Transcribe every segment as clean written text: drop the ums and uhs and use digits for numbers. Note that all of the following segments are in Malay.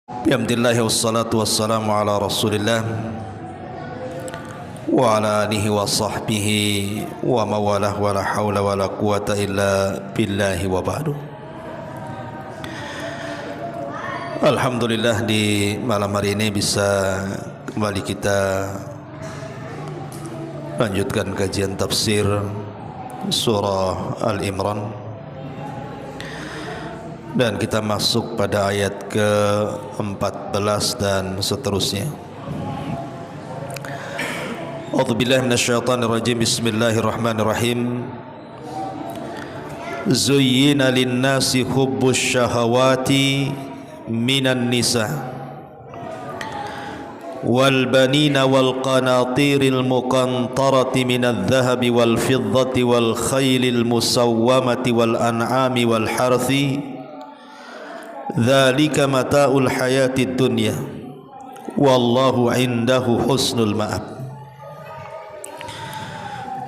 Alhamdulillah wassalatu wassalamu ala Rasulillah wa ala alihi wa sahbihi wa mawalah wa la hawla wa la quwata illa billahi wa ba'du. Alhamdulillah di malam hari ini bisa kembali kita lanjutkan kajian tafsir surah Al-Imran. Dan kita masuk pada ayat ke-14 dan seterusnya. A'udzubillahi minasyaitonirrajim. Bismillahirrahmanirrahim. Zuyyina lin-nasi hubbus syahawati minan nisa wal banina wal qanatiril muqantarati minadh dhahabi wal fiddati wal khaylil musawwamati wal an'ami wal harthi dzalika mata'ul hayatid dunya wallahu 'indahu husnul ma'ab.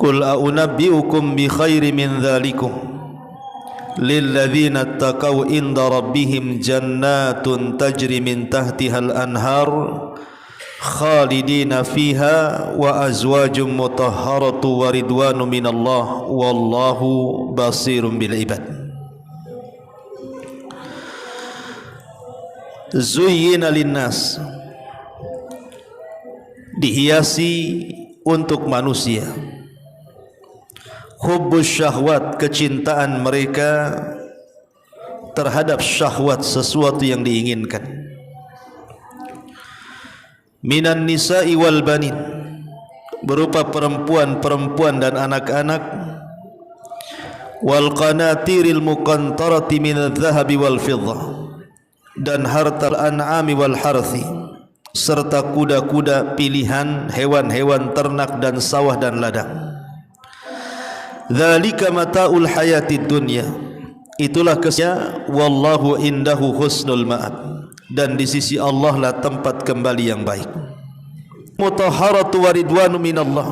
Qul a'unabbi'ukum bi khairin min dzalikum lilladzina ittaqaw 'inda rabbihim jannatun tajri min tahtihal anhar khalidina fiha wa azwajum mutahharatu wa ridwanu minallah wallahu basirun bil ibad. Zuyyina linnas, dihiasi untuk manusia, hubbus syahwat, kecintaan mereka terhadap syahwat, sesuatu yang diinginkan, minan nisa'i wal banin, berupa perempuan-perempuan dan anak-anak, wal qanatiril muqantarati minadh dhahabi wal fiddah, dan harta an'ami wal harthi, serta kuda-kuda pilihan, hewan-hewan ternak dan sawah dan ladang. Dzalika mata'ul hayatid dunya, itulah kesenangan, wallahu indahu husnul ma'ab, dan di sisi Allah lah tempat kembali yang baik. Mutahharatu wa ridwanu minallah,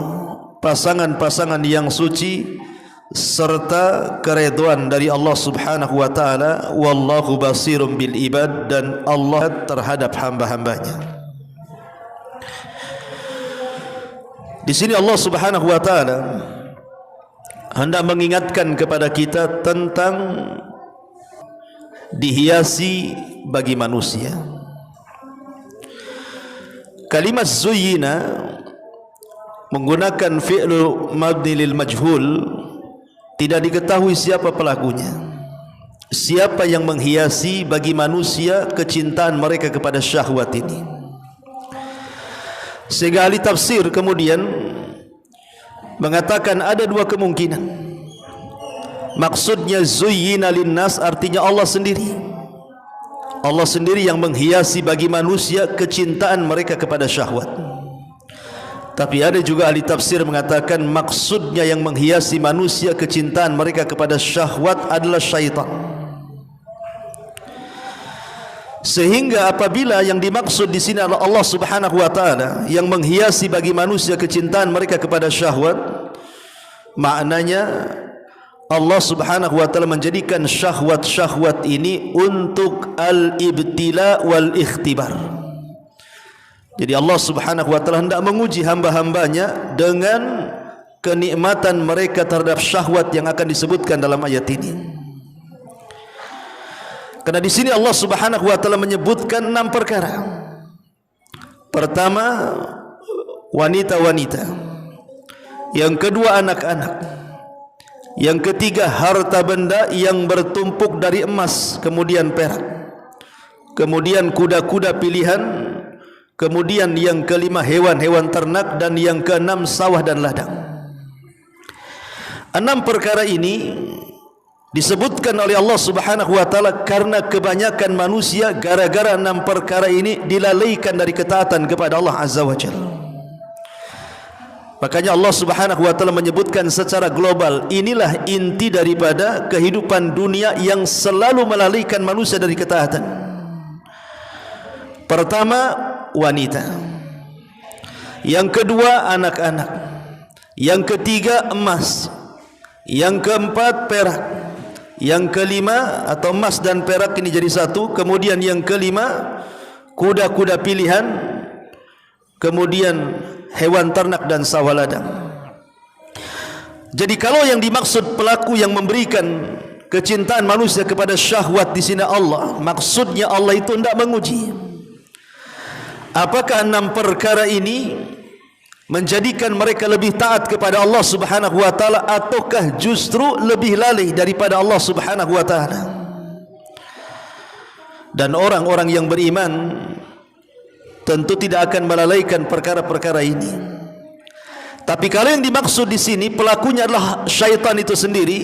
pasangan-pasangan yang suci serta keridhaan dari Allah Subhanahu wa taala, wallahu basirum bil ibad, dan Allah terhadap hamba-hambanya. Di sini Allah Subhanahu wa taala hendak mengingatkan kepada kita tentang dihiasi bagi manusia. Kalimat zuyyina menggunakan fi'lu mabni lil majhul. Tidak diketahui siapa pelakunya, siapa yang menghiasi bagi manusia kecintaan mereka kepada syahwat ini. Sehingga ahli tafsir kemudian mengatakan ada dua kemungkinan. Maksudnya zuyyina linnas artinya Allah sendiri. Allah sendiri yang menghiasi bagi manusia kecintaan mereka kepada syahwat. Tapi ada juga ahli tafsir mengatakan maksudnya yang menghiasi manusia kecintaan mereka kepada syahwat adalah syaitan. Sehingga apabila yang dimaksud di sini adalah Allah Subhanahu wa taala yang menghiasi bagi manusia kecintaan mereka kepada syahwat, maknanya Allah Subhanahu wa taala menjadikan syahwat-syahwat ini untuk al-ibtila wal ikhtibar. Jadi Allah Subhanahu wa taala hendak menguji hamba-hambanya dengan kenikmatan mereka terhadap syahwat yang akan disebutkan dalam ayat ini. Karena di sini Allah Subhanahu wa taala menyebutkan 6 perkara. Pertama, wanita-wanita. Yang kedua, anak-anak. Yang ketiga, harta benda yang bertumpuk dari emas kemudian perak. Kemudian kuda-kuda pilihan. Kemudian yang kelima, hewan-hewan ternak, dan yang keenam, sawah dan ladang. 6 perkara ini disebutkan oleh Allah Subhanahu wa taala karena kebanyakan manusia gara-gara 6 perkara ini dilalaikan dari ketaatan kepada Allah Azza wa Jalla. Makanya Allah Subhanahu wa taala menyebutkan secara global, inilah inti daripada kehidupan dunia yang selalu melalaikan manusia dari ketaatan. Pertama, wanita. Yang kedua, anak-anak. Yang ketiga, emas. Yang keempat, perak. Yang kelima atau emas dan perak ini jadi satu. Kemudian yang kelima kuda-kuda pilihan, kemudian hewan ternak dan sawah ladang. Jadi kalau yang dimaksud pelaku yang memberikan kecintaan manusia kepada syahwat di sini Allah, maksudnya Allah itu hendak menguji apakah 6 perkara ini menjadikan mereka lebih taat kepada Allah Subhanahu wa taala ataukah justru lebih lalai daripada Allah Subhanahu wa taala. Dan orang-orang yang beriman tentu tidak akan melalaikan perkara-perkara ini. Tapi kalau yang dimaksud di sini pelakunya adalah syaitan itu sendiri,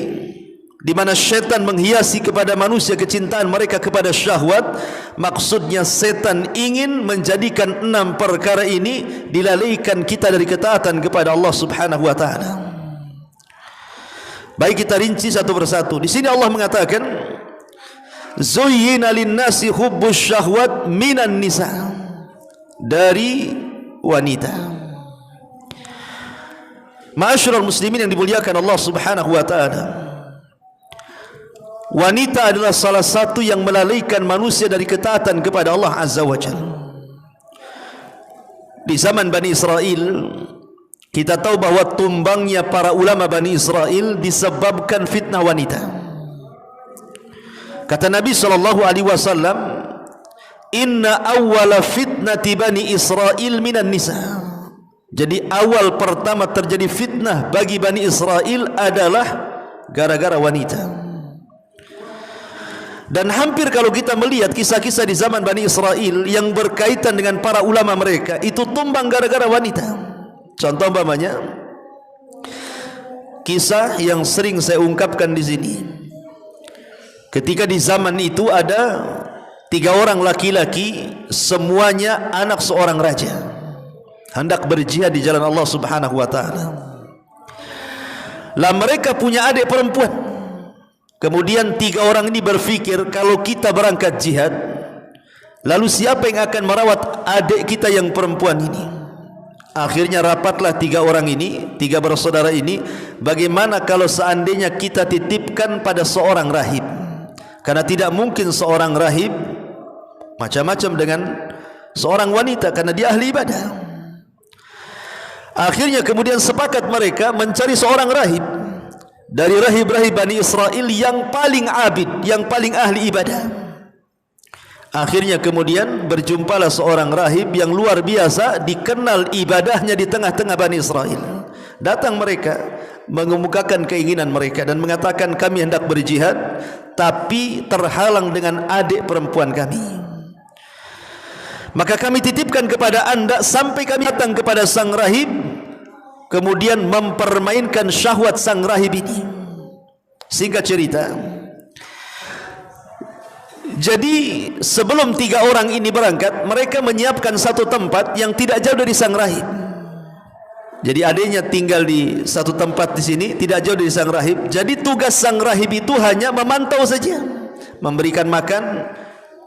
di mana syaitan menghiasi kepada manusia kecintaan mereka kepada syahwat, maksudnya setan ingin menjadikan 6 perkara ini dilalaikan kita dari ketaatan kepada Allah Subhanahu wa taala. Baik, kita rinci satu persatu. Di sini Allah mengatakan zuyyina lin-nasi hubbus syahwat minan nisa, dari wanita. Ma'asyiral muslimin yang dimuliakan Allah Subhanahu wa taala, wanita adalah salah satu yang melalaikan manusia dari ketaatan kepada Allah Azza wa Jalla. Di zaman Bani Israel, kita tahu bahwa tumbangnya para ulama Bani Israel disebabkan fitnah wanita. Kata Nabi SAW, inna awwala fitnati Bani Israel minan nisa. Jadi awal pertama terjadi fitnah bagi Bani Israel adalah gara-gara wanita. Dan hampir kalau kita melihat kisah-kisah di zaman Bani Israel yang berkaitan dengan para ulama mereka, itu tumbang gara-gara wanita. Contoh umpamanya kisah yang sering saya ungkapkan di sini. Ketika di zaman itu ada 3 orang laki-laki, semuanya anak seorang raja, hendak berjihad di jalan Allah Subhanahu wa taala. Lah mereka punya adik perempuan. Kemudian 3 orang ini berfikir, kalau kita berangkat jihad, lalu siapa yang akan merawat adik kita yang perempuan ini? Akhirnya rapatlah 3 orang ini, 3 bersaudara ini, bagaimana kalau seandainya kita titipkan pada seorang rahib? Karena tidak mungkin seorang rahib macam-macam dengan seorang wanita, karena dia ahli ibadah. Akhirnya kemudian sepakat mereka mencari seorang rahib dari rahib-rahib Bani Israel yang paling abid, yang paling ahli ibadah. Akhirnya kemudian berjumpalah seorang rahib yang luar biasa, dikenal ibadahnya di tengah-tengah Bani Israel. Datang mereka mengemukakan keinginan mereka dan mengatakan, kami hendak berjihad tapi terhalang dengan adik perempuan kami. Maka kami titipkan kepada anda sampai kami datang kepada sang rahib, kemudian mempermainkan syahwat sang rahib ini. Singkat cerita, jadi sebelum 3 orang ini berangkat, mereka menyiapkan satu tempat yang tidak jauh dari sang rahib. Jadi adiknya tinggal di satu tempat di sini, tidak jauh dari sang rahib. Jadi tugas sang rahib itu hanya memantau saja, memberikan makan,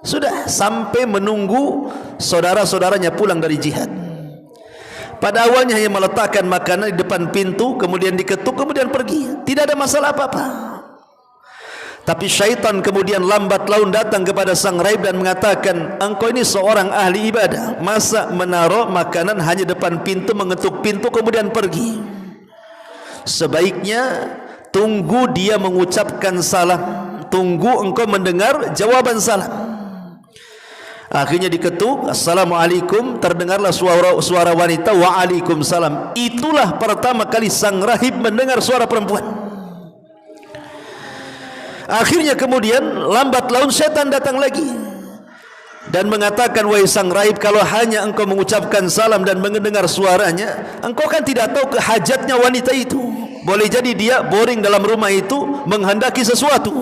sudah, sampai menunggu saudara-saudaranya pulang dari jihad. Pada awalnya hanya meletakkan makanan di depan pintu, kemudian diketuk, kemudian pergi, tidak ada masalah apa-apa. Tapi syaitan kemudian lambat laun datang kepada sang rahib dan mengatakan, engkau ini seorang ahli ibadah, masa menaruh makanan hanya depan pintu, mengetuk pintu kemudian pergi? Sebaiknya tunggu dia mengucapkan salam, tunggu engkau mendengar jawaban salam. Akhirnya diketuk, assalamualaikum, terdengarlah suara wanita, waalaikumsalam. Itulah pertama kali sang rahib mendengar suara perempuan. Akhirnya kemudian lambat laun setan datang lagi dan mengatakan, wahai sang rahib, kalau hanya engkau mengucapkan salam dan mendengar suaranya, engkau kan tidak tahu kehajatnya wanita itu. Boleh jadi dia boring dalam rumah itu, menghendaki sesuatu.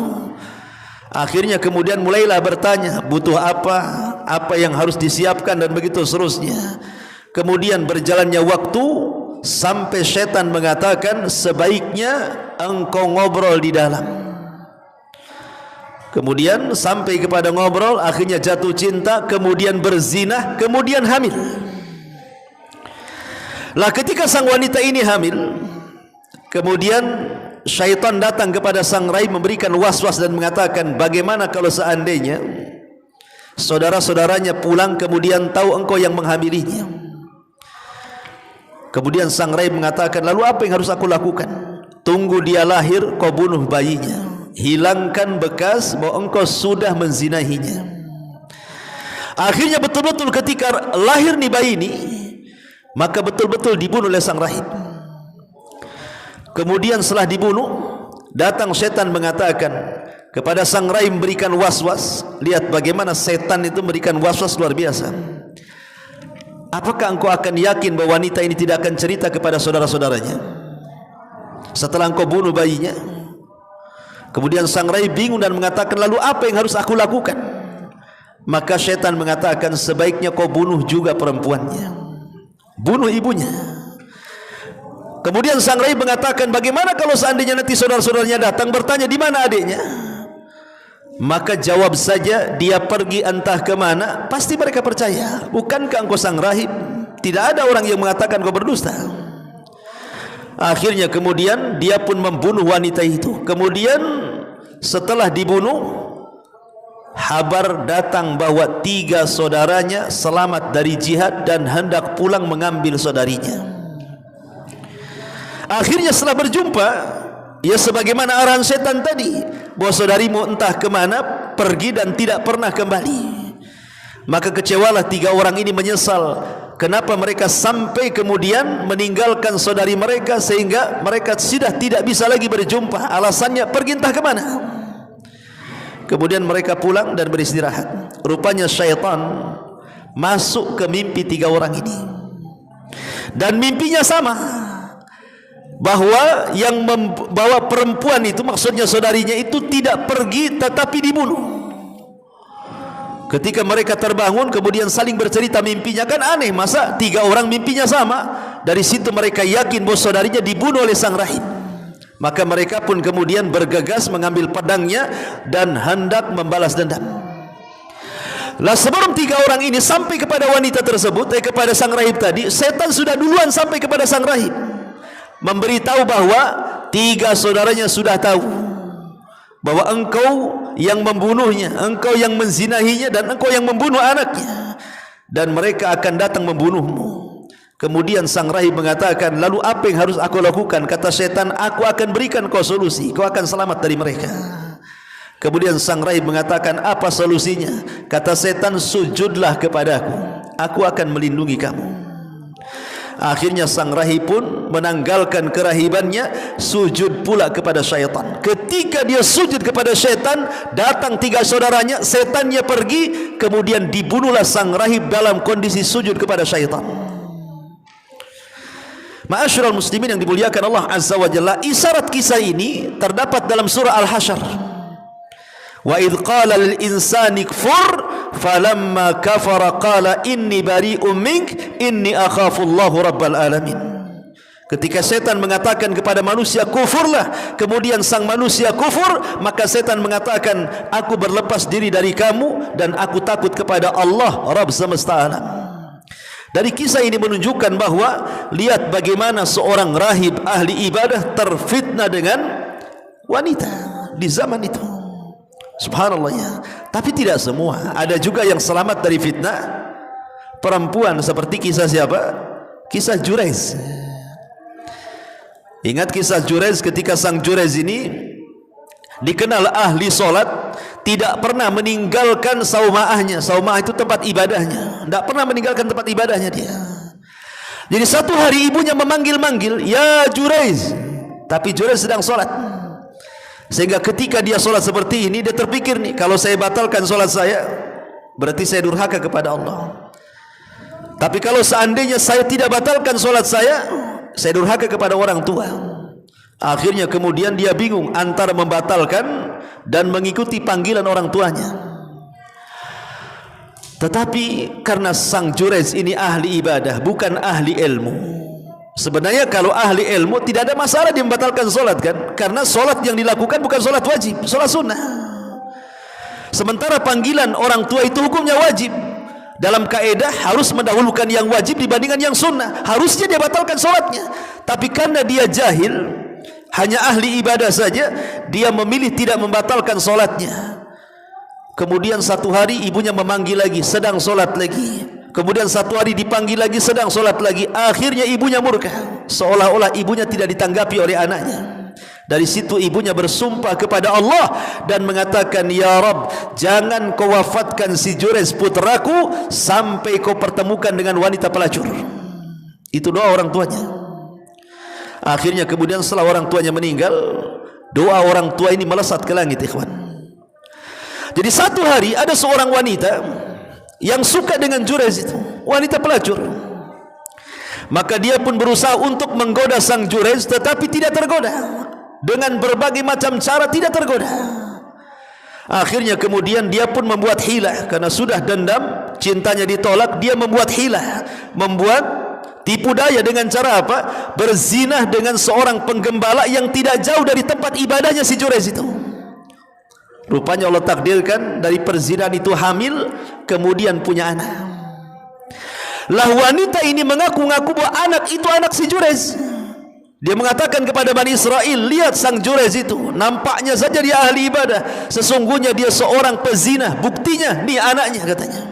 Akhirnya kemudian mulailah bertanya, butuh apa yang harus disiapkan, dan begitu seterusnya. Kemudian berjalannya waktu sampai setan mengatakan, sebaiknya engkau ngobrol di dalam. Kemudian sampai kepada ngobrol, akhirnya jatuh cinta, kemudian berzina, kemudian hamil. Lah ketika sang wanita ini hamil, kemudian syaitan datang kepada sang rahib memberikan was-was dan mengatakan, bagaimana kalau seandainya Saudara-saudaranya pulang kemudian tahu engkau yang menghamilinya. Kemudian sang rahib mengatakan, lalu apa yang harus aku lakukan? Tunggu dia lahir, kau bunuh bayinya, hilangkan bekas bahwa engkau sudah menzinahinya. Akhirnya betul-betul ketika lahir nih bayi ini, maka betul-betul dibunuh oleh sang rahib. Kemudian setelah dibunuh, datang setan mengatakan kepada sang rahib, berikan was-was. Lihat bagaimana setan itu memberikan was-was luar biasa. Apakah engkau akan yakin bahwa wanita ini tidak akan cerita kepada saudara-saudaranya setelah engkau bunuh bayinya? Kemudian sang rahib bingung dan mengatakan, lalu apa yang harus aku lakukan? Maka setan mengatakan, sebaiknya kau bunuh juga perempuannya, bunuh ibunya. Kemudian sang rahib mengatakan, bagaimana kalau seandainya nanti saudara-saudaranya datang bertanya di mana adiknya? Maka jawab saja, dia pergi entah ke mana, pasti mereka percaya. Bukankah engkau sang rahib? Tidak ada orang yang mengatakan kau berdusta. Akhirnya kemudian dia pun membunuh wanita itu. Kemudian setelah dibunuh, kabar datang bahwa 3 saudaranya selamat dari jihad dan hendak pulang mengambil saudarinya. Akhirnya setelah berjumpa, ya sebagaimana arahan setan tadi, bahwa saudarimu entah kemana pergi dan tidak pernah kembali. Maka kecewalah 3 orang ini, menyesal kenapa mereka sampai kemudian meninggalkan saudari mereka, sehingga mereka sudah tidak bisa lagi berjumpa. Alasannya pergi entah kemana. Kemudian mereka pulang dan beristirahat. Rupanya syaitan masuk ke mimpi 3 orang ini, dan mimpinya sama, bahwa yang membawa perempuan itu, maksudnya saudarinya itu, tidak pergi tetapi dibunuh. Ketika mereka terbangun kemudian saling bercerita mimpinya, kan aneh, masa 3 orang mimpinya sama. Dari situ mereka yakin bahwa saudarinya dibunuh oleh sang rahib. Maka mereka pun kemudian bergegas mengambil pedangnya dan hendak membalas dendam. Lah sebelum 3 orang ini sampai kepada wanita tersebut, kepada sang rahib tadi, setan sudah duluan sampai kepada sang rahib, memberitahu bahwa 3 saudaranya sudah tahu bahwa engkau yang membunuhnya, engkau yang menzinahinya, dan engkau yang membunuh anaknya, dan mereka akan datang membunuhmu. Kemudian sang rahib mengatakan, lalu apa yang harus aku lakukan? Kata setan, aku akan berikan kau solusi, kau akan selamat dari mereka. Kemudian sang rahib mengatakan, apa solusinya? Kata setan, sujudlah kepadaku, aku akan melindungi kamu. Akhirnya sang rahib pun menanggalkan kerahibannya, sujud pula kepada syaitan. Ketika dia sujud kepada syaitan, datang 3 saudaranya, setannya pergi, kemudian dibunuhlah sang rahib dalam kondisi sujud kepada syaitan. Ma'asyiral muslimin yang dimuliakan Allah Azza wa Jalla, isyarat kisah ini terdapat dalam surah Al-Hasyr. Wa idh qala lil insani kfur falamma kafara qala inni bari'um mink inni akhafullahu rabbal alamin. Ketika setan mengatakan kepada manusia kufurlah, kemudian sang manusia kufur, maka setan mengatakan, aku berlepas diri dari kamu dan aku takut kepada Allah Rabb semesta alam. Dari kisah ini menunjukkan bahwa lihat bagaimana seorang rahib ahli ibadah terfitnah dengan wanita di zaman itu. Subhanallah ya. Tapi tidak semua, ada juga yang selamat dari fitnah perempuan, seperti kisah siapa? Kisah Jurez. Ingat kisah Jurez, ketika sang Jurez ini dikenal ahli solat, tidak pernah meninggalkan saumaahnya. Saumaah itu tempat ibadahnya, tidak pernah meninggalkan tempat ibadahnya dia. Jadi satu hari ibunya memanggil-manggil, ya Jurez, tapi Jurez sedang solat. Sehingga ketika dia solat seperti ini, dia terpikir nih, kalau saya batalkan solat saya, berarti saya durhaka kepada Allah. Tapi kalau seandainya saya tidak batalkan solat saya durhaka kepada orang tua. Akhirnya kemudian dia bingung antara membatalkan dan mengikuti panggilan orang tuanya. Tetapi karena sang Jurez ini ahli ibadah, bukan ahli ilmu. Sebenarnya kalau ahli ilmu tidak ada masalah dia membatalkan solat, kan? Karena solat yang dilakukan bukan solat wajib, solat sunnah. Sementara panggilan orang tua itu hukumnya wajib. Dalam kaedah harus mendahulukan yang wajib dibandingkan yang sunnah. Harusnya dia batalkan solatnya, tapi karena dia jahil, hanya ahli ibadah saja, dia memilih tidak membatalkan solatnya. Kemudian satu hari ibunya memanggil lagi, sedang solat lagi. Kemudian satu hari dipanggil lagi, sedang solat lagi. Akhirnya ibunya murka, seolah-olah ibunya tidak ditanggapi oleh anaknya. Dari situ ibunya bersumpah kepada Allah dan mengatakan, Ya Rabb, jangan kau wafatkan si Jurez putraku sampai kau pertemukan dengan wanita pelacur. Itu doa orang tuanya. Akhirnya kemudian setelah orang tuanya meninggal, doa orang tua ini melesat ke langit, ikhwan. Jadi satu hari ada seorang wanita yang suka dengan Jurez itu, wanita pelacur. Maka dia pun berusaha untuk menggoda sang Jurez, tetapi tidak tergoda. Dengan berbagai macam cara tidak tergoda. Akhirnya kemudian dia pun membuat hilah, karena sudah dendam, cintanya ditolak. Dia membuat hilah, membuat tipu daya dengan cara apa? Berzinah dengan seorang penggembala yang tidak jauh dari tempat ibadahnya si Jurez itu. Rupanya Allah takdirkan dari perzinahan itu hamil, kemudian punya anak. Lah wanita ini mengaku-ngaku bahwa anak itu anak si Jurez. Dia mengatakan kepada Bani Israel, lihat sang Jurez itu, nampaknya saja dia ahli ibadah, sesungguhnya dia seorang pezina. Buktinya, nih anaknya, katanya.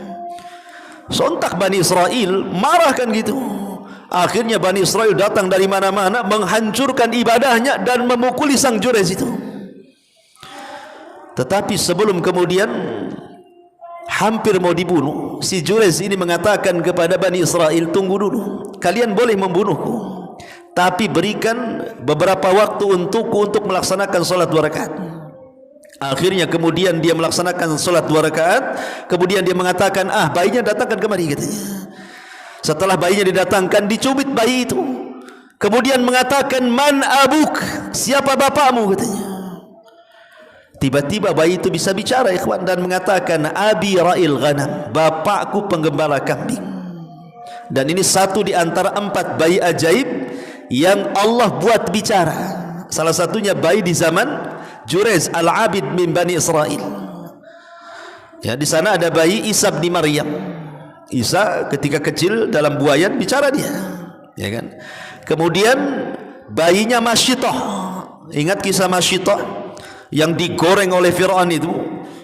Sontak Bani Israel marah kan gitu. Akhirnya Bani Israel datang dari mana-mana, menghancurkan ibadahnya dan memukuli sang Jurez itu. Tetapi sebelum kemudian hampir mau dibunuh, si Jurez ini mengatakan kepada Bani Israel, tunggu dulu, kalian boleh membunuhku, tapi berikan beberapa waktu untukku untuk melaksanakan solat 2 rakaat. Akhirnya kemudian dia melaksanakan solat 2 rakaat. Kemudian dia mengatakan, bayinya datangkan kemari, katanya. Setelah bayinya didatangkan, dicubit bayi itu. Kemudian mengatakan, man abuk, siapa bapakmu, katanya. Tiba-tiba bayi itu bisa bicara, ikhwan, dan mengatakan, abi ra'il ghanam, bapakku penggembala kambing. Dan ini satu di antara 4 bayi ajaib yang Allah buat bicara. Salah satunya bayi di zaman Jurez al-Abid min Bani Israel. Ya, di sana ada bayi Isa bin Maryam. Isa ketika kecil dalam buayan bicara dia, ya kan? Kemudian bayinya Masyitah. Ingat kisah Masyitah yang digoreng oleh Fir'aun itu?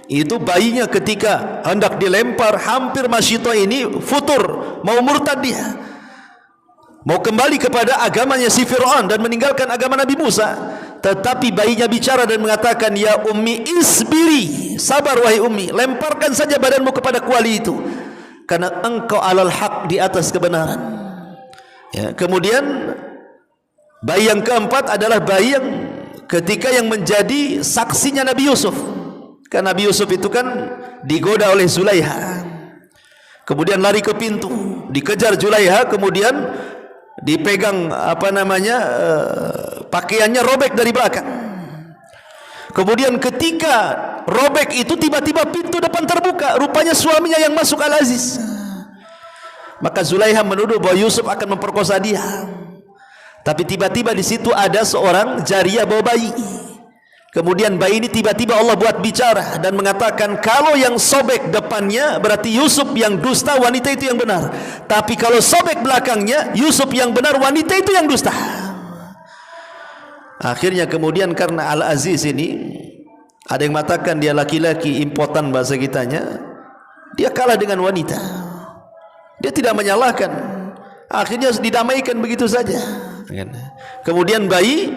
Itu bayinya ketika hendak dilempar, hampir Masyitah ini futur, mau murtad dia, mau kembali kepada agamanya si Fir'aun dan meninggalkan agama Nabi Musa. Tetapi bayinya bicara dan mengatakan, ya ummi isbiri, sabar wahai ummi, lemparkan saja badanmu kepada kuali itu, karena engkau alal haq, di atas kebenaran. Ya, kemudian bayi yang keempat adalah bayi yang ketika yang menjadi saksinya Nabi Yusuf. Karena Nabi Yusuf itu kan digoda oleh Zulaiha, kemudian lari ke pintu, dikejar Zulaiha, kemudian dipegang pakaiannya robek dari belakang. Kemudian ketika robek itu, tiba-tiba pintu depan terbuka, rupanya suaminya yang masuk, Al-Aziz. Maka Zulaiha menuduh bahwa Yusuf akan memperkosa dia. Tapi tiba-tiba di situ ada seorang jariyah bawa bayi. Kemudian bayi ini tiba-tiba Allah buat bicara dan mengatakan, kalau yang sobek depannya berarti Yusuf yang dusta, wanita itu yang benar. Tapi kalau sobek belakangnya, Yusuf yang benar, wanita itu yang dusta. Akhirnya kemudian karena Al-Aziz ini, ada yang mengatakan dia laki-laki impotan bahasa kitanya, dia kalah dengan wanita. Dia tidak menyalahkan. Akhirnya didamaikan begitu saja. Kemudian bayi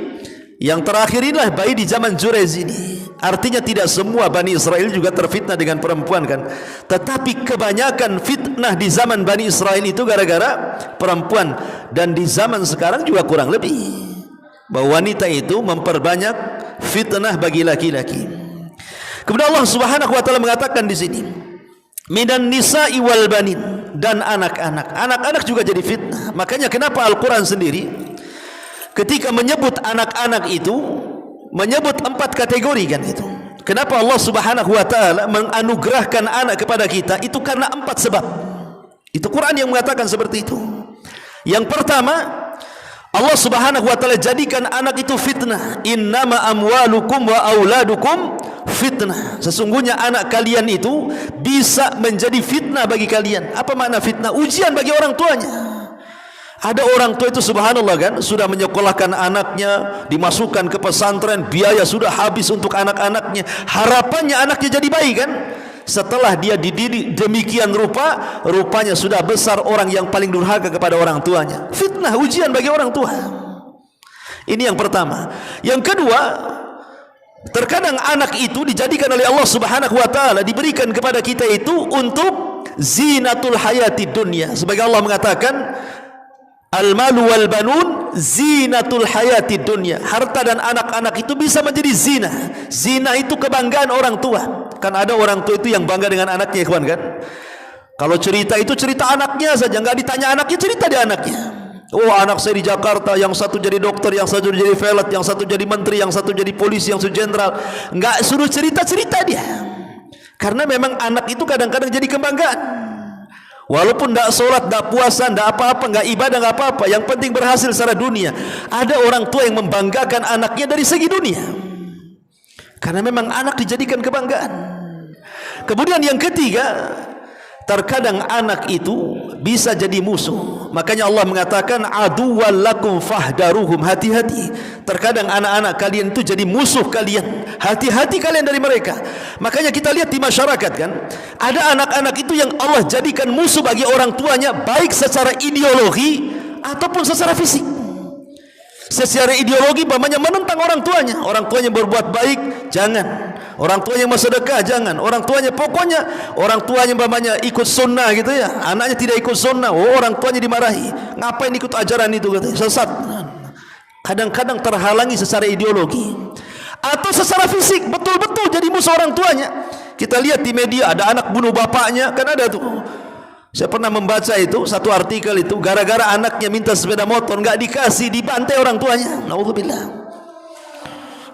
yang terakhir inilah bayi di zaman Jurez ini. Artinya tidak semua Bani Israel juga terfitnah dengan perempuan kan, tetapi kebanyakan fitnah di zaman Bani Israel itu gara-gara perempuan. Dan di zaman sekarang juga kurang lebih, bahwa wanita itu memperbanyak fitnah bagi laki-laki. Kemudian Allah Subhanahu wa taala mengatakan di sini, minan nisa'i wal banin, dan anak-anak. Anak-anak juga jadi fitnah. Makanya kenapa Al-Quran sendiri ketika menyebut anak-anak itu menyebut 4 kategori kan itu. Kenapa Allah Subhanahu wa taala menganugerahkan anak kepada kita? Itu karena 4 sebab. Itu Quran yang mengatakan seperti itu. Yang pertama, Allah Subhanahu wa taala jadikan anak itu fitnah. Innama amwalukum wa auladukum fitnah. Sesungguhnya anak kalian itu bisa menjadi fitnah bagi kalian. Apa makna fitnah? Ujian bagi orang tuanya. Ada orang tua itu subhanallah kan, sudah menyekolahkan anaknya, dimasukkan ke pesantren, biaya sudah habis untuk anak-anaknya, harapannya anaknya jadi baik kan. setelah dia dididik demikian rupa, rupanya sudah besar orang yang paling durhaka kepada orang tuanya. Fitnah, ujian bagi orang tua. Ini yang pertama. Yang kedua, terkadang anak itu dijadikan oleh Allah Subhanahu wa taala, diberikan kepada kita itu untuk zinatul hayati dunya. Sebagai Allah mengatakan, al-malu wal banun zinatul hayati dunya. Harta dan anak-anak itu bisa menjadi zina. Zina itu kebanggaan orang tua. Kan ada orang tua itu yang bangga dengan anaknya, kawan kan? Kalau cerita itu cerita anaknya saja, enggak ditanya anaknya, cerita di anaknya. Oh, anak saya di Jakarta, yang satu jadi dokter, yang satu jadi pilot, yang satu jadi menteri, yang satu jadi polisi, yang satu jenderal. Enggak suruh cerita-cerita dia. Karena memang anak itu kadang-kadang jadi kebanggaan. Walaupun tidak sholat, tidak puasa, tidak apa-apa, tidak ibadah, tidak apa-apa, yang penting berhasil secara dunia. Ada orang tua yang membanggakan anaknya dari segi dunia. Karena memang anak dijadikan kebanggaan. Kemudian yang ketiga, terkadang anak itu bisa jadi musuh. Makanya Allah mengatakan aduwwal lakum fahdaruhum, hati-hati. Terkadang anak-anak kalian itu jadi musuh kalian. Hati-hati kalian dari mereka. Makanya kita lihat di masyarakat kan, ada anak-anak itu yang Allah jadikan musuh bagi orang tuanya, baik secara ideologi ataupun secara fisik. Secara ideologi umpamanya menentang orang tuanya berbuat baik jangan, orang tuanya bersedekah jangan, orang tuanya pokoknya orang tuanya umpamanya ikut sunnah gitu ya, anaknya tidak ikut sunnah, oh orang tuanya dimarahi, ngapain ikut ajaran itu katanya, sesat. Kadang-kadang terhalangi secara ideologi atau secara fisik, betul-betul jadi musuh orang tuanya. Kita lihat di media ada anak bunuh bapaknya, kan ada tuh. Saya pernah membaca itu satu artikel itu, gara-gara anaknya minta sepeda motor nggak dikasih, dibantai orang tuanya. Naudzubillah.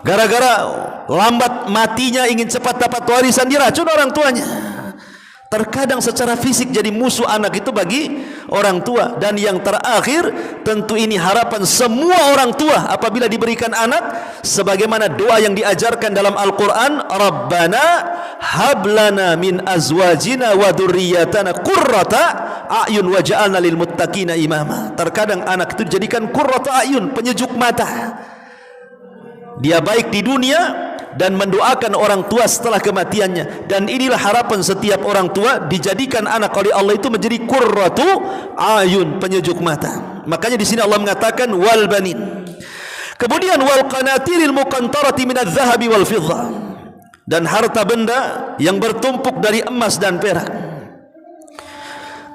Gara-gara lambat matinya, ingin cepat dapat warisan, diracun orang tuanya. Terkadang secara fisik jadi musuh anak itu bagi orang tua. Dan yang terakhir, tentu ini harapan semua orang tua apabila diberikan anak, sebagaimana doa yang diajarkan dalam Al-Quran, Rabbana hablana min azwajina wa dzurriyyatana qurrata a'yun waj'alna lil muttaqina imama. Terkadang anak itu dijadikan qurrata a'yun, penyejuk mata. Dia baik di dunia dan mendoakan orang tua setelah kematiannya. Dan inilah harapan setiap orang tua, dijadikan anak oleh Allah itu menjadi qurratu ayun, penyejuk mata. Makanya di sini Allah mengatakan wal banin. Kemudian wal qanatiril muqantarati minadz-dzahabi wal fiddah, dan harta benda yang bertumpuk dari emas dan perak.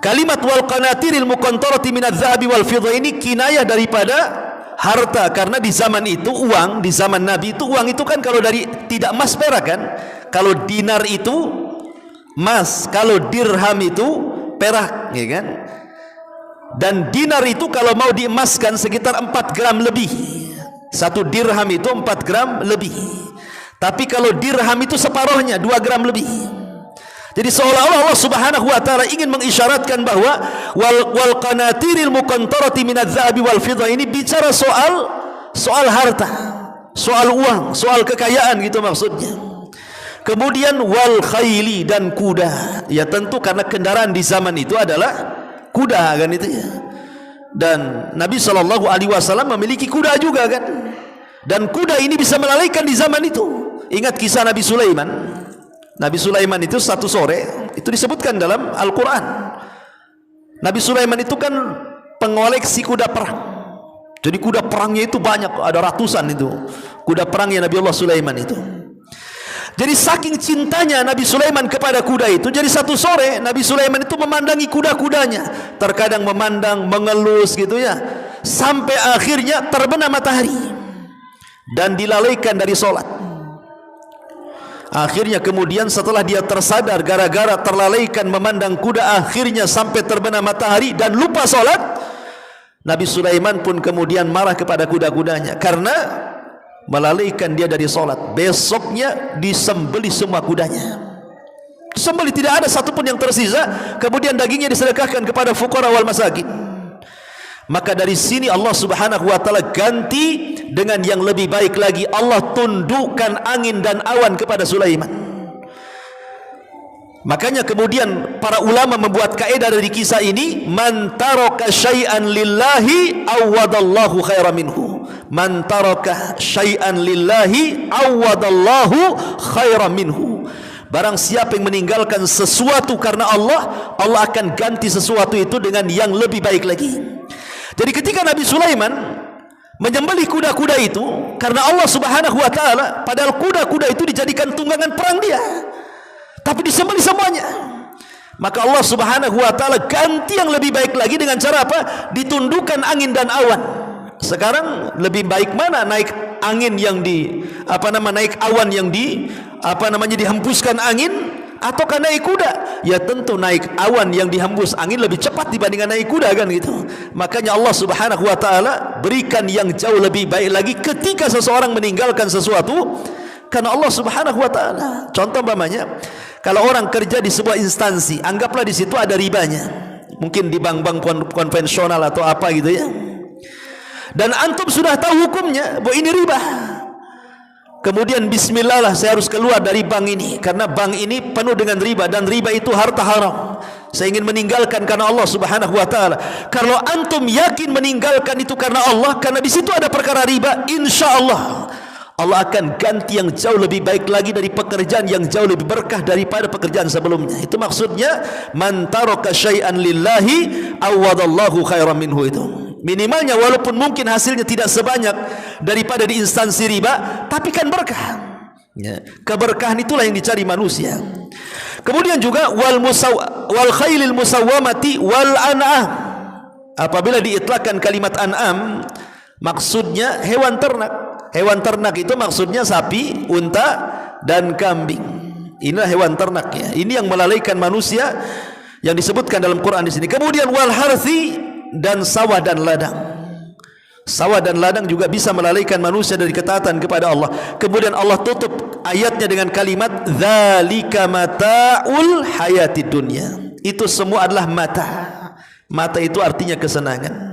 Kalimat wal qanatiril muqantarati minadz-dzahabi wal fiddah ini kinayah daripada harta, karena di zaman itu uang, di zaman Nabi itu uang itu kan kalau dari tidak emas perak kan, kalau dinar itu emas, kalau dirham itu perak, ya kan? Dan dinar itu kalau mau diemaskan sekitar 4 gram lebih, satu dirham itu 4 gram lebih. Tapi kalau dirham itu separuhnya, 2 gram lebih. Jadi seolah-olah Allah Subhanahu wa taala ingin mengisyaratkan bahwa wal qanatiril muqantarati minadz-dzahabi wal fiddah ini bicara soal harta, soal uang, soal kekayaan gitu maksudnya. Kemudian wal khayli, dan kuda. Ya tentu karena kendaraan di zaman itu adalah kuda kan itu ya. Dan Nabi sallallahu alaihi wasallam memiliki kuda juga kan. Dan kuda ini bisa melalaikan di zaman itu. Ingat kisah Nabi Sulaiman. Nabi Sulaiman itu satu sore, itu disebutkan dalam Al-Quran. Nabi Sulaiman itu kan pengoleksi kuda perang. Jadi kuda perangnya itu banyak, ada ratusan itu kuda perangnya Nabi Allah Sulaiman itu. Jadi saking cintanya Nabi Sulaiman kepada kuda itu, jadi satu sore Nabi Sulaiman itu memandangi kuda-kudanya. Terkadang memandang, mengelus gitu ya, sampai akhirnya terbenam matahari dan dilalaikan dari sholat. Akhirnya kemudian setelah dia tersadar gara-gara terlalaikan memandang kuda, akhirnya sampai terbenam matahari dan lupa sholat, Nabi Sulaiman pun kemudian marah kepada kuda-kudanya karena melalaikan dia dari sholat. Besoknya disembelih semua kudanya, disembelih, tidak ada satupun yang tersisa. Kemudian dagingnya disedekahkan kepada fuqara wal masakin. Maka dari sini Allah Subhanahu wa taala ganti dengan yang lebih baik lagi. Allah tundukkan angin dan awan kepada Sulaiman. Makanya kemudian para ulama membuat kaidah dari kisah ini, man taraka syai'an lillahi awadallahu khairan minhu. Man taraka syai'an lillahi awadallahu khairan minhu. Barang siapa yang meninggalkan sesuatu karena Allah, Allah akan ganti sesuatu itu dengan yang lebih baik lagi. Jadi ketika Nabi Sulaiman menyembelih kuda-kuda itu karena Allah Subhanahu wa taala, padahal kuda-kuda itu dijadikan tunggangan perang dia, tapi disembelih semuanya. Maka Allah Subhanahu wa taala ganti yang lebih baik lagi dengan cara apa? Ditundukkan angin dan awan. Sekarang lebih baik mana, naik angin yang naik awan yang dihembuskan angin, ataukah naik kuda? Ya tentu naik awan yang dihembus angin lebih cepat dibandingkan naik kuda, kan gitu. Makanya Allah Subhanahu wa taala berikan yang jauh lebih baik lagi ketika seseorang meninggalkan sesuatu karena Allah Subhanahu wa taala. Contoh umpamanya, kalau orang kerja di sebuah instansi, anggaplah di situ ada ribanya. Mungkin di bank-bank konvensional atau apa gitu ya. Dan antum sudah tahu hukumnya bahwa ini riba. Kemudian bismillah lah, saya harus keluar dari bank ini karena bank ini penuh dengan riba dan riba itu harta haram. Saya ingin meninggalkan karena Allah Subhanahu wa taala. Kalau antum yakin meninggalkan itu karena Allah, karena di situ ada perkara riba, insyaallah Allah akan ganti yang jauh lebih baik lagi dari pekerjaan yang jauh lebih berkah daripada pekerjaan sebelumnya. Itu maksudnya man taraka syai'an lillahi awadallahu khairan minhu itu. Minimalnya walaupun mungkin hasilnya tidak sebanyak daripada di instansi riba, tapi kan berkah. Ya. Keberkahan itulah yang dicari manusia. Kemudian juga wal khailil musawwamati wal an'am. Apabila diitlakkan kalimat an'am, maksudnya hewan ternak. Hewan ternak itu maksudnya sapi, unta dan kambing. Inilah hewan ternak ya. Ini yang melalaikan manusia yang disebutkan dalam Quran di sini. Kemudian wal harthi, dan sawah dan ladang. Sawah dan ladang juga bisa melalaikan manusia dari ketaatan kepada Allah. Kemudian Allah tutup ayatnya dengan kalimat dzalika mataul hayatid dunya. Itu semua adalah mata. Mata itu artinya kesenangan.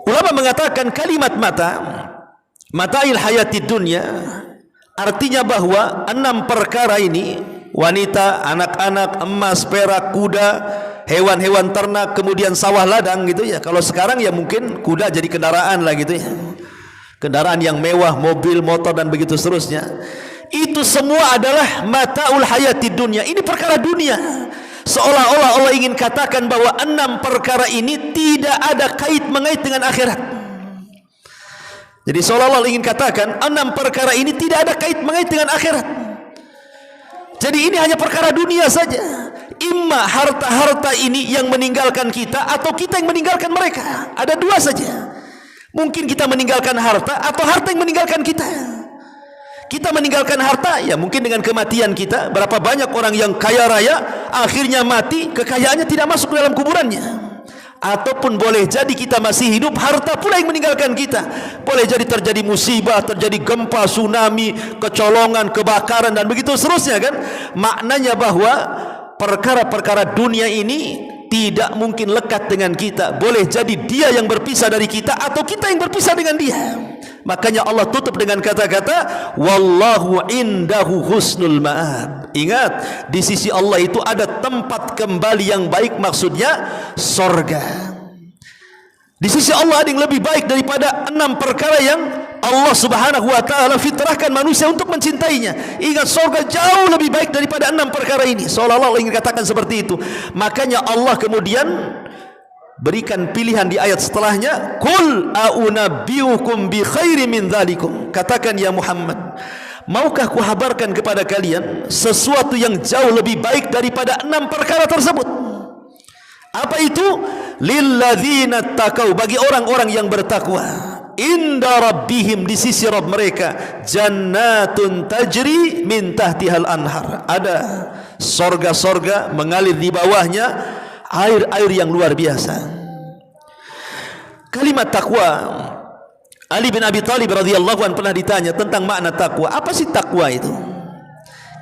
Ulama mengatakan kalimat matail hayatid dunya artinya bahwa 6 perkara ini, wanita, anak-anak, emas, perak, kuda, hewan-hewan ternak, kemudian sawah ladang gitu ya. Kalau sekarang ya mungkin kuda jadi kendaraan lah gitu ya. Kendaraan yang mewah, mobil, motor dan begitu seterusnya. Itu semua adalah mataul hayatid dunya. Ini perkara dunia. Seolah-olah Allah ingin katakan bahwa 6 perkara ini tidak ada kait-mengait dengan akhirat. Jadi seolah-olah Allah ingin katakan 6 perkara ini tidak ada kait-mengait dengan akhirat. Jadi ini hanya perkara dunia saja. Imma harta-harta ini yang meninggalkan kita, atau kita yang meninggalkan mereka. Ada 2 saja. Mungkin kita meninggalkan harta, atau harta yang meninggalkan kita. Kita meninggalkan harta, ya mungkin dengan kematian kita. Berapa banyak orang yang kaya raya akhirnya mati, kekayaannya tidak masuk dalam kuburannya. Ataupun boleh jadi kita masih hidup, harta pula yang meninggalkan kita. Boleh jadi terjadi musibah, terjadi gempa, tsunami, kecolongan, kebakaran dan begitu seterusnya kan. Maknanya bahwa perkara-perkara dunia ini tidak mungkin lekat dengan kita. Boleh jadi dia yang berpisah dari kita, atau kita yang berpisah dengan dia. Makanya Allah tutup dengan kata-kata wallahu indahu husnul ma'ab. Ingat, di sisi Allah itu ada tempat kembali yang baik, maksudnya sorga. Di sisi Allah ada yang lebih baik daripada 6 perkara yang Allah Subhanahu wa taala fitrahkan manusia untuk mencintainya. Ingat, sorga jauh lebih baik daripada 6 perkara ini. Seolah-olah Allah ingin katakan seperti itu. Makanya Allah kemudian berikan pilihan di ayat setelahnya, qul a'unabbiukum bi khairi min dzalikum. Katakan ya Muhammad, maukah ku habarkan kepada kalian sesuatu yang jauh lebih baik daripada 6 perkara tersebut? Apa itu? Lilladzina taqau, bagi orang-orang yang bertakwa. Inda rabbihim, di sisi Rabb mereka, jannatun tajri min tahtihal anhar. Ada sorga-sorga mengalir di bawahnya air-air yang luar biasa. Kalimat takwa, Ali bin Abi Thalib radhiyallahu anhu pernah ditanya tentang makna takwa. Apa sih takwa itu?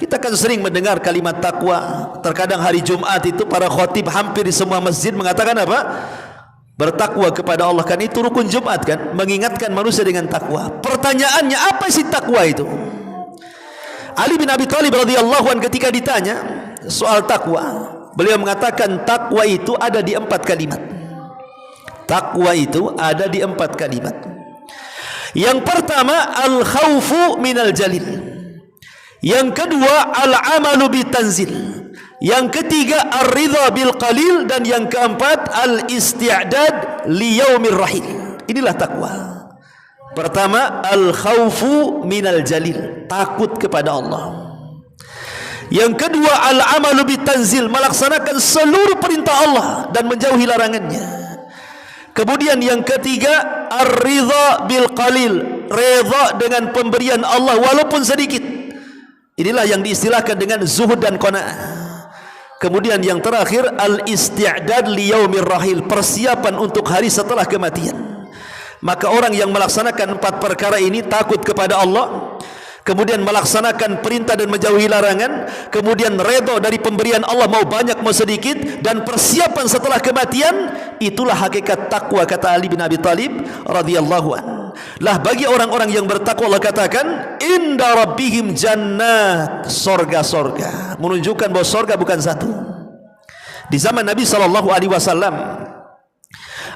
Kita kan sering mendengar kalimat takwa. Terkadang hari Jumat itu para khotib hampir di semua masjid mengatakan apa? Bertakwa kepada Allah. Kan itu rukun Jumat kan, mengingatkan manusia dengan takwa. Pertanyaannya, apa sih takwa itu? Ali bin Abi Thalib radhiyallahu anhu ketika ditanya soal takwa, beliau mengatakan takwa itu ada di 4 kalimat. Takwa itu ada di 4 kalimat. Yang pertama, al-khaufu minal jalil. Yang kedua, al-amalu bitanzil. Yang ketiga, ar-ridha bil qalil. Dan yang keempat, al-isti'dad li yaumir rahil. Inilah takwa. Pertama, al-khawfu minal jalil, takut kepada Allah. Yang kedua, al-amalu bitanzil, melaksanakan seluruh perintah Allah dan menjauhi larangannya. Kemudian yang ketiga, ar-ridha bil qalil, redha dengan pemberian Allah walaupun sedikit. Inilah yang diistilahkan dengan zuhud dan qanaah. Kemudian yang terakhir, al-isti'dad li yaumir rahil, persiapan untuk hari setelah kematian. Maka orang yang melaksanakan 4 perkara ini, takut kepada Allah, kemudian melaksanakan perintah dan menjauhi larangan, kemudian redha dari pemberian Allah mau banyak mau sedikit, dan persiapan setelah kematian, itulah hakikat takwa, kata Ali bin Abi Thalib radhiyallahu anhu. Lah bagi orang-orang yang bertakwa, Allah katakan inda rabbihim jannat, sorga-sorga, menunjukkan bahwa sorga bukan satu. Di zaman Nabi SAW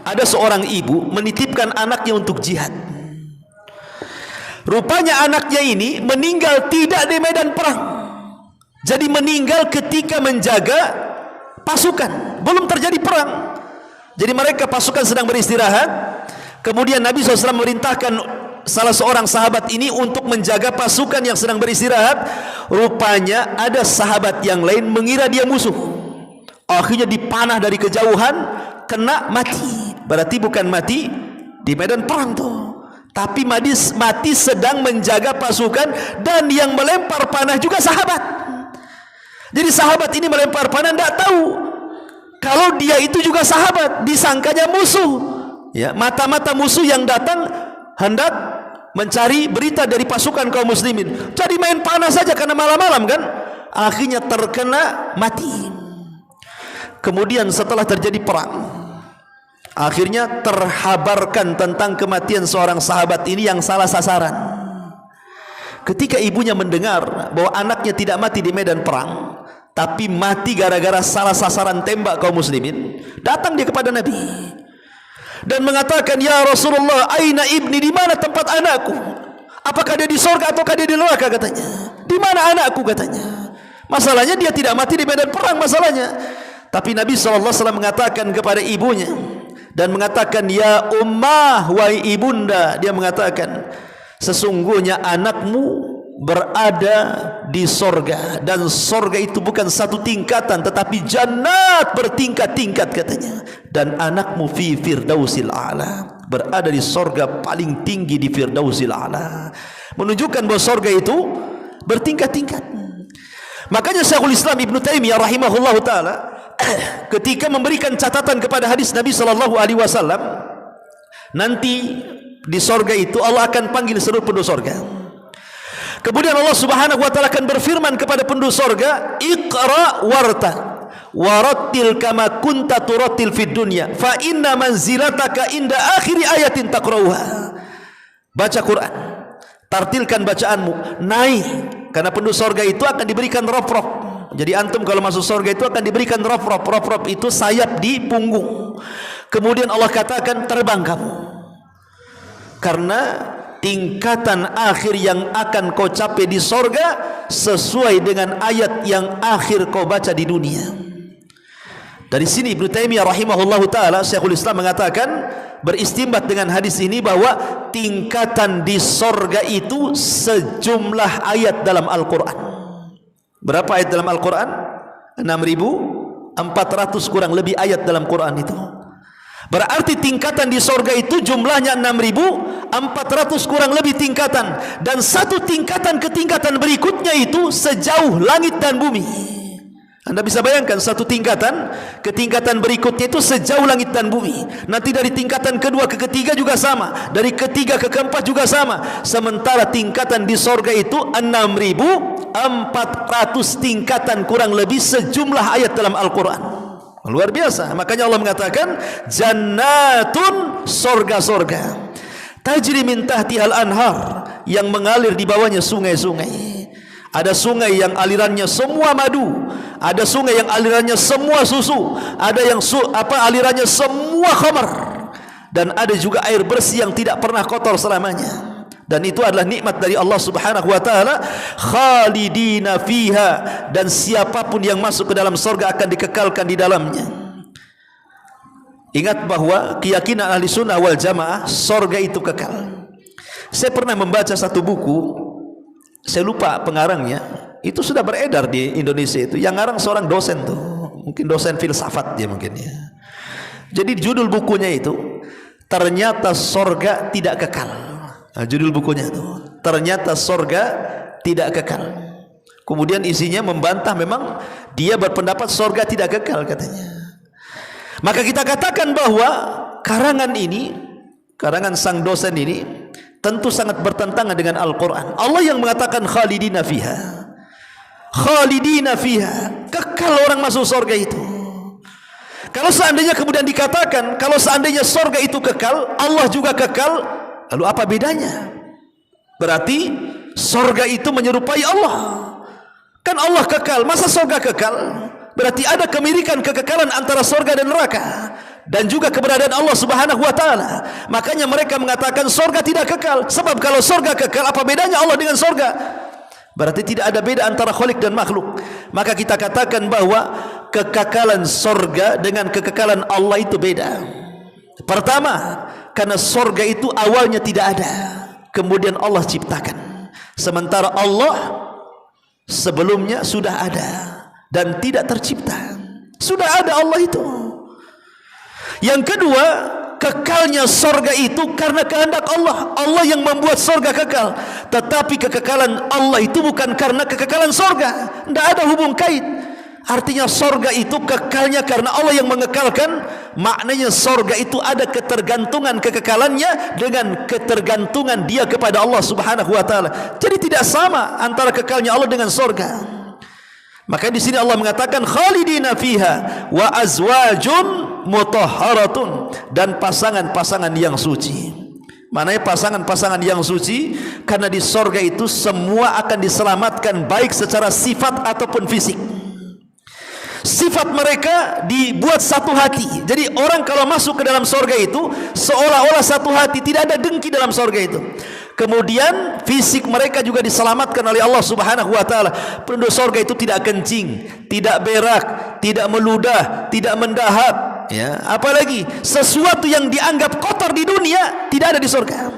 ada seorang ibu menitipkan anaknya untuk jihad. Rupanya anaknya ini meninggal tidak di medan perang. Jadi meninggal ketika menjaga pasukan, belum terjadi perang. Jadi mereka pasukan sedang beristirahat. Kemudian Nabi SAW memerintahkan salah seorang sahabat ini untuk menjaga pasukan yang sedang beristirahat. Rupanya ada sahabat yang lain mengira dia musuh. Akhirnya dipanah dari kejauhan, kena mati. Berarti bukan mati di medan perang tuh, tapi mati sedang menjaga pasukan. Dan yang melempar panah juga sahabat. Jadi sahabat ini melempar panah, tidak tahu kalau dia itu juga sahabat, disangkanya musuh. Ya, mata-mata musuh yang datang hendak mencari berita dari pasukan kaum muslimin. Jadi main panah saja karena malam-malam kan. Akhirnya terkena mati. Kemudian setelah terjadi perang, akhirnya terhabarkan tentang kematian seorang sahabat ini yang salah sasaran. Ketika ibunya mendengar bahwa anaknya tidak mati di medan perang, tapi mati gara-gara salah sasaran tembak kaum muslimin, datang dia kepada Nabi dan mengatakan, ya Rasulullah, aina ibni, di mana tempat anakku? Apakah dia di surga ataukah dia di neraka, katanya. Di mana anakku, katanya. Masalahnya dia tidak mati di medan perang masalahnya. Tapi Nabi SAW mengatakan kepada ibunya dan mengatakan, ya ummah, wahai ibunda, dia mengatakan, sesungguhnya anakmu berada di sorga, dan sorga itu bukan satu tingkatan tetapi jannat bertingkat-tingkat, katanya. Dan anakmu fi firdausil a'la, berada di sorga paling tinggi di firdausil a'la, menunjukkan bahwa sorga itu bertingkat-tingkat. Makanya Syekhul Islam Ibnu Taimiyah rahimahullahu taala ketika memberikan catatan kepada hadis Nabi SAW, nanti di sorga itu Allah akan panggil seluruh penduduk sorga. Kemudian Allah Subhanahu wa taala akan berfirman kepada penduduk sorga, Iqra warta warattil kama kunta turattil fid dunya fa inna manzilataka inda akhiri ayatin taqra'uha. Baca Quran, tartilkan bacaanmu, naik, karena penduduk sorga itu akan diberikan rop-rop. Jadi antum kalau masuk sorga itu akan diberikan rop-rop. Rop-rop itu sayap di punggung. Kemudian Allah katakan, terbang kamu, karena tingkatan akhir yang akan kau capai di sorga sesuai dengan ayat yang akhir kau baca di dunia. Dari sini Ibnu Taimiyah rahimahullahu taala, Syekhul Islam mengatakan, beristimbat dengan hadis ini bahwa tingkatan di sorga itu sejumlah ayat dalam Al-Quran. Berapa ayat dalam Al-Quran? 6.400 kurang lebih ayat dalam Quran itu. Berarti tingkatan di sorga itu jumlahnya 6.400 kurang lebih tingkatan. Dan satu tingkatan ke tingkatan berikutnya itu sejauh langit dan bumi. Anda bisa bayangkan, satu tingkatan ke tingkatan berikutnya itu sejauh langit dan bumi. Nanti dari tingkatan kedua ke ketiga juga sama, dari ketiga ke keempat juga sama. Sementara tingkatan di sorga itu 6.400 tingkatan kurang lebih sejumlah ayat dalam Al-Quran. Luar biasa. Makanya Allah mengatakan, jannatun, sorga-sorga, tajri min tahtihal anhar, yang mengalir di bawahnya sungai-sungai. Ada sungai yang alirannya semua madu, ada sungai yang alirannya semua susu, ada yang alirannya semua khamar, dan ada juga air bersih yang tidak pernah kotor selamanya. Dan itu adalah nikmat dari Allah Subhanahu wa taala, khalidina fiha, dan siapapun yang masuk ke dalam surga akan dikekalkan di dalamnya. Ingat bahwa keyakinan ahli sunnah wal jamaah, surga itu kekal. Saya pernah membaca satu buku, saya lupa pengarangnya, itu sudah beredar di Indonesia itu. Yang ngarang seorang dosen tuh, mungkin dosen filsafat dia mungkin ya. Jadi judul bukunya itu, ternyata surga tidak kekal. Nah, judul bukunya itu, ternyata surga tidak kekal. Kemudian isinya membantah memang dia berpendapat surga tidak kekal katanya. Maka kita katakan bahwa karangan ini, karangan sang dosen ini tentu sangat bertentangan dengan Al-Quran. Allah yang mengatakan khalidina fiha, khalidina fiha, kekal orang masuk surga itu. Kalau seandainya kemudian dikatakan kalau seandainya surga itu kekal, Allah juga kekal, lalu apa bedanya? Berarti surga itu menyerupai Allah. Kan Allah kekal, masa surga kekal? Berarti ada kemirikan kekekalan antara surga dan neraka, dan juga keberadaan Allah Subhanahu wa taala. Makanya mereka mengatakan surga tidak kekal. Sebab kalau surga kekal, apa bedanya Allah dengan surga? Berarti tidak ada beda antara khalik dan makhluk. Maka kita katakan bahwa kekekalan surga dengan kekekalan Allah itu beda. Pertama, karena surga itu awalnya tidak ada, kemudian Allah ciptakan. Sementara Allah sebelumnya sudah ada dan tidak tercipta. Sudah ada Allah itu. Yang kedua, kekalnya surga itu karena kehendak Allah. Allah yang membuat surga kekal. Tetapi kekekalan Allah itu bukan karena kekekalan surga. Tidak ada hubung kait. Artinya surga itu kekalnya karena Allah yang mengekalkan. Maknanya surga itu ada ketergantungan kekekalannya dengan ketergantungan dia kepada Allah Subhanahu wa taala. Jadi tidak sama antara kekalnya Allah dengan surga. Maka di sini Allah mengatakan khalidina fiha wa azwajun mutahharatun, dan pasangan-pasangan yang suci. Mananya pasangan-pasangan yang suci, karena di surga itu semua akan diselamatkan baik secara sifat ataupun fisik. Sifat mereka dibuat satu hati. Jadi orang kalau masuk ke dalam surga itu seolah-olah satu hati, tidak ada dengki dalam surga itu. Kemudian fisik mereka juga diselamatkan oleh Allah Subhanahu wa taala. Penduduk surga itu tidak kencing, tidak berak, tidak meludah, tidak mendahak, ya. Apalagi sesuatu yang dianggap kotor di dunia tidak ada di surga.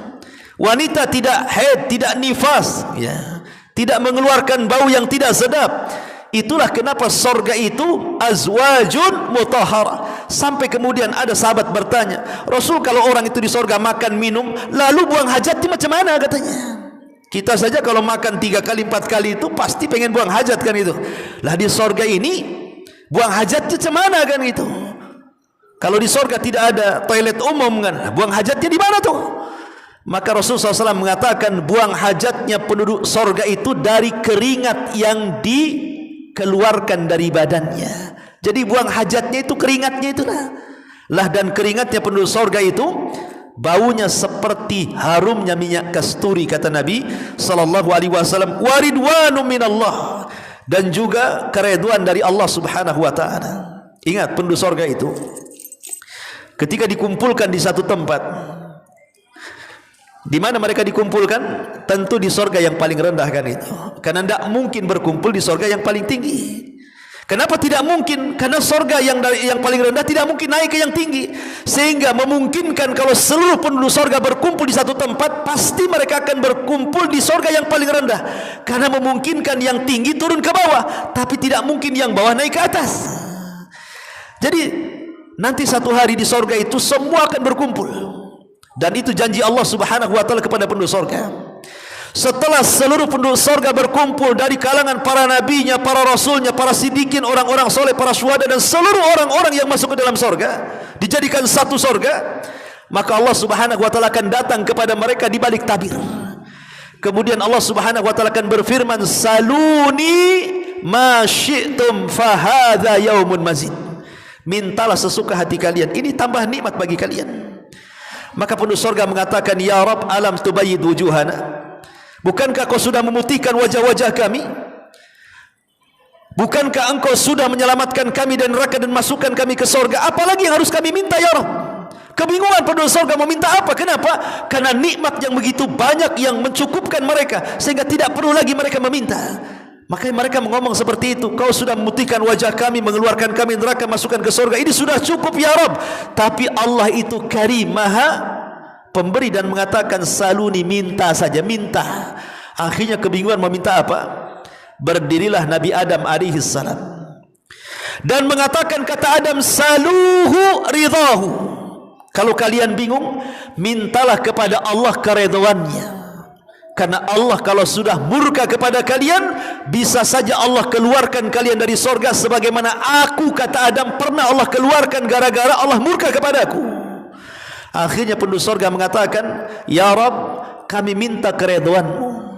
Wanita tidak haid, tidak nifas, ya. Tidak mengeluarkan bau yang tidak sedap. Itulah kenapa surga itu azwajun mutahhara. Sampai kemudian ada sahabat bertanya, Rasul, kalau orang itu di surga makan minum lalu buang hajatnya macam mana katanya? Kita saja kalau makan 3 kali 4 kali itu pasti pengen buang hajat kan itu. Lah di surga ini buang hajatnya macam mana kan itu? Kalau di surga tidak ada toilet umum kan, buang hajatnya di mana tuh? Maka Rasulullah SAW mengatakan buang hajatnya penduduk surga itu dari keringat yang dikeluarkan dari badannya. Jadi buang hajatnya itu keringatnya itulah. Lah dan keringatnya penduduk surga itu baunya seperti harumnya minyak kasturi, kata Nabi sallallahu alaihi wasallam, waridwanu minallah, dan juga keridhaan dari Allah Subhanahu wa taala. Ingat, penduduk surga itu ketika dikumpulkan di satu tempat, di mana mereka dikumpulkan? Tentu di surga yang paling rendah kan itu. Karena tidak mungkin berkumpul di surga yang paling tinggi. Kenapa tidak mungkin? Karena surga yang paling rendah tidak mungkin naik ke yang tinggi. Sehingga memungkinkan kalau seluruh penduduk surga berkumpul di satu tempat, pasti mereka akan berkumpul di surga yang paling rendah. Karena memungkinkan yang tinggi turun ke bawah, tapi tidak mungkin yang bawah naik ke atas. Jadi nanti satu hari di surga itu semua akan berkumpul. Dan itu janji Allah Subhanahu wa taala kepada penduduk surga. Setelah seluruh penduduk surga berkumpul dari kalangan para nabinya, para rasulnya, para siddiqin, orang-orang soleh, para syuhada, dan seluruh orang-orang yang masuk ke dalam surga dijadikan satu surga, maka Allah Subhanahu wa taala akan datang kepada mereka di balik tabir. Kemudian Allah Subhanahu wa taala akan berfirman, saluni ma syi'tum fa hadza yaumun mazid. Mintalah sesuka hati kalian, ini tambah nikmat bagi kalian. Maka penduduk surga mengatakan, ya Rabb, alam tubayyid wujuhana, bukankah kau sudah memutihkan wajah-wajah kami? Bukankah engkau sudah menyelamatkan kami dari neraka dan masukkan kami ke surga? Apalagi yang harus kami minta ya Rabb? Kebingungan penduduk surga meminta apa? Kenapa? Karena nikmat yang begitu banyak yang mencukupkan mereka sehingga tidak perlu lagi mereka meminta. Makanya mereka ngomong seperti itu, kau sudah memutihkan wajah kami, mengeluarkan kami neraka, masukkan ke surga, ini sudah cukup ya Rabb. Tapi Allah itu Karim, Maha Pemberi, dan mengatakan saluni, minta saja, minta. Akhirnya kebingungan meminta apa? Berdirilah Nabi Adam alaihi salam dan mengatakan, kata Adam, saluhu ridahu. Kalau kalian bingung, mintalah kepada Allah keridhaannya. Karena Allah kalau sudah murka kepada kalian, bisa saja Allah keluarkan kalian dari sorga, sebagaimana aku, kata Adam, pernah Allah keluarkan gara-gara Allah murka kepadaku. Akhirnya penduduk sorga mengatakan, ya Rabb, kami minta keridhaanmu.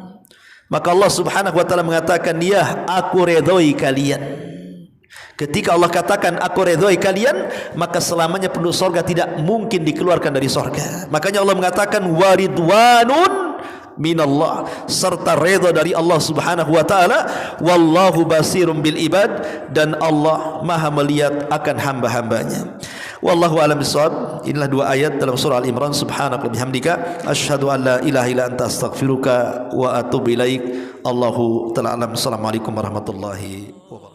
Maka Allah subhanahu wa ta'ala mengatakan, ya, aku redhoi kalian. Ketika Allah katakan aku redhoi kalian, maka selamanya penduduk sorga tidak mungkin dikeluarkan dari sorga. Makanya Allah mengatakan waridwanun minallah, serta redha dari Allah subhanahu wa ta'ala. Wallahu basirum bil ibad, dan Allah maha melihat akan hamba-hambanya. Wallahu a'lam bishawab. Inilah dua ayat dalam surah Al-Imran. Subhanaka wa bihamdika asyhadu an la ilaha illa anta astaghfiruka wa atubu ilaik. Allahu ta'ala alam. Assalamualaikum warahmatullahi wabarakatuh.